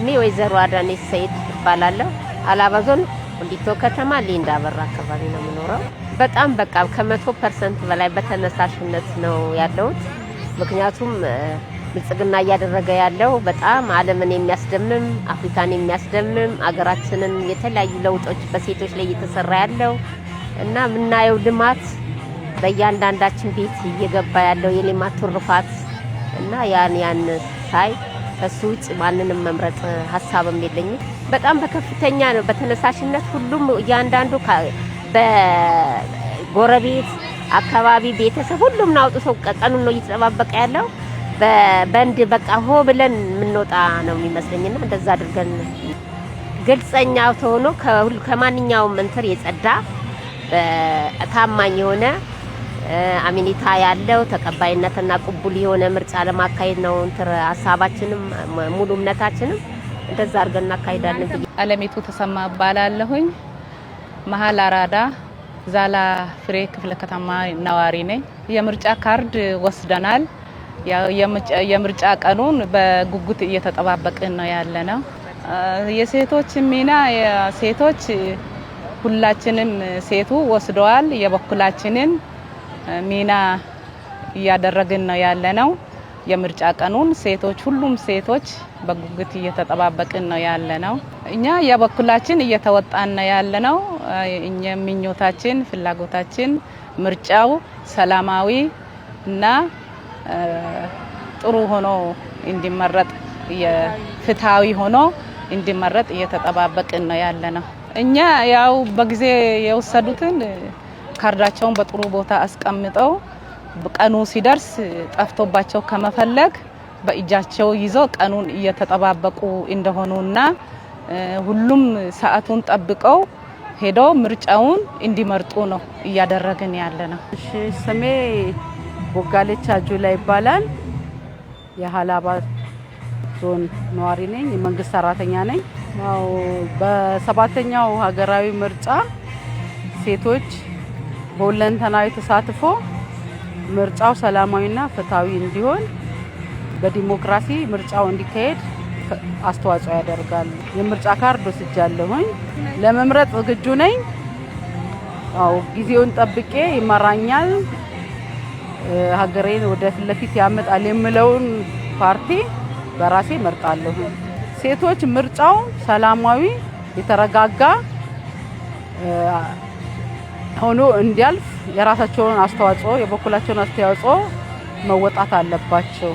ስሜ ወይዘሮ አዳነች ሰይድ እባላለሁ። አላባ ዞን ወሊቶ ከተማ ሊንዳ በራ አካባቢ ነው የምኖረው። በጣም በቃ ከ100% በላይ በተነሳሽነት ነው ያለሁት። ምክንያቱም ብልጽግና እያደረገ ያለው በጣም ዓለምን የሚያስደምም አፍሪካን የሚያስደምም አገራችንን የተለያዩ ለውጦች በሴቶች ላይ እየተሰራ ያለው እና ምናየው ልማት በእያንዳንዳችን ቤት እየገባ ያለው የልማት ትሩፋት እና ያን ሳይ ከሱ ውጭ ማንንም መምረጥ ሐሳብም የለኝም። በጣም በከፍተኛ ነው በተነሳሽነት ሁሉም እያንዳንዱ በጎረቤት አካባቢ ቤተሰብ ሁሉም አውጥቶ ቀኑን ነው እየተጠባበቀ ያለው። በበንድ በቃ ሆ ብለን ምንወጣ ነው የሚመስለኝና እንደዛ አድርገን ግልጽኛው ተሆኖ ከማንኛውም እንትን የጸዳ ታማኝ የሆነ አሚኒታ ያለው ተቀባይነትና ቅቡል የሆነ ምርጫ ለማካሄድ ነው ሐሳባችንም ሙሉ እምነታችንም እንደዛ አድርገን እናካሂዳለን። አለሚቱ ተሰማ ባላለሁኝ መሃል አራዳ ዛላ ፍሬ ክፍለ ከተማ ነዋሪ ነኝ። የምርጫ ካርድ ወስደናል። የምርጫ ቀኑን በጉጉት እየተጠባበቅን ነው ያለነው። የሴቶች ሚና የሴቶች ሁላችንም ሴቱ ወስደዋል። የበኩላችንን ሚና እያደረግን ነው ያለነው። የምርጫ ቀኑን ሴቶች ሁሉም ሴቶች በጉጉት እየተጠባበቅን ነው ያለነው። እኛ የበኩላችን እየተወጣን ነው ያለነው። እኛ ምኞታችን ፍላጎታችን ምርጫው ሰላማዊ እና ጥሩ ሆኖ እንዲመረጥ የፍትሃዊ ሆኖ እንዲመረጥ እየተጠባበቅን ነው ያለነው። እኛ ያው በጊዜ የወሰዱትን ካርዳቸውን በጥሩ ቦታ አስቀምጠው ቀኑ ሲደርስ ጠፍቶባቸው ከመፈለግ በእጃቸው ይዘው ቀኑን እየተጠባበቁ እንደሆኑና ሁሉም ሰዓቱን ጠብቀው ሄደው ምርጫውን እንዲመርጡ ነው እያደረግን ያለነው። እሺ ስሜ ቦጋለች አጁላ ይባላል። የሀላባ ዞን ነዋሪ ነኝ። የመንግስት ሰራተኛ ነኝ። ያው በሰባተኛው ሀገራዊ ምርጫ ሴቶች በሁለንተናዊ ተሳትፎ ምርጫው ሰላማዊና ፍትሃዊ እንዲሆን በዲሞክራሲ ምርጫው እንዲካሄድ አስተዋጽኦ ያደርጋሉ። የምርጫ ካርድ ወስጃለሁኝ። ለመምረጥ ዝግጁ ነኝ። አው ጊዜውን ጠብቄ ይመራኛል ሀገሬን ወደ ፊት ለፊት ያመጣል የምለውን ፓርቲ በራሴ መርጣለሁ። ሴቶች ምርጫው ሰላማዊ የተረጋጋ ሆኖ እንዲያልፍ የራሳቸውን አስተዋጽኦ የበኩላቸውን አስተዋጽኦ መወጣት አለባቸው።